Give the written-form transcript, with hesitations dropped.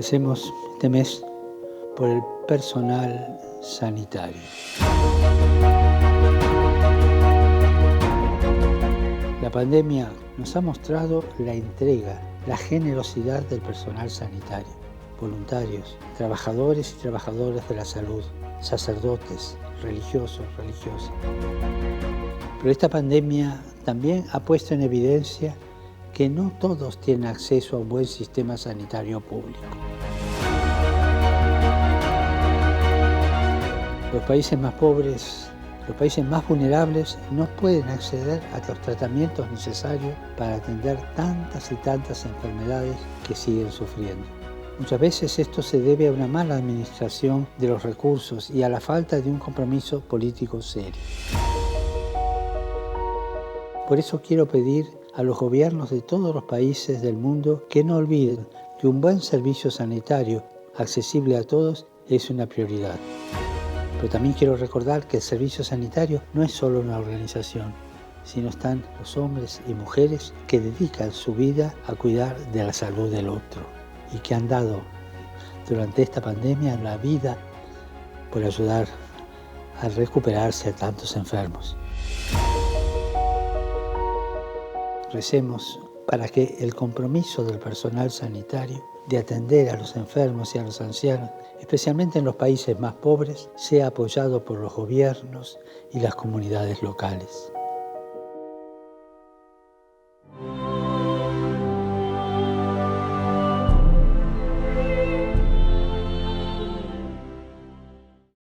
Recemos este mes por el personal sanitario. La pandemia nos ha mostrado la entrega, la generosidad del personal sanitario, voluntarios, trabajadores y trabajadoras de la salud, sacerdotes, religiosos, religiosas. Pero esta pandemia también ha puesto en evidencia que no todos tienen acceso a un buen sistema sanitario público. Los países más pobres, los países más vulnerables no pueden acceder a los tratamientos necesarios para atender tantas y tantas enfermedades que siguen sufriendo. Muchas veces esto se debe a una mala administración de los recursos y a la falta de un compromiso político serio. Por eso quiero pedir a los gobiernos de todos los países del mundo que no olviden que un buen servicio sanitario accesible a todos es una prioridad. Pero también quiero recordar que el servicio sanitario no es solo una organización, sino están los hombres y mujeres que dedican su vida a cuidar de la salud del otro y que han dado durante esta pandemia la vida por ayudar a recuperarse a tantos enfermos. Recemos para que el compromiso del personal sanitario de atender a los enfermos y a los ancianos, especialmente en los países más pobres, sea apoyado por los gobiernos y las comunidades locales.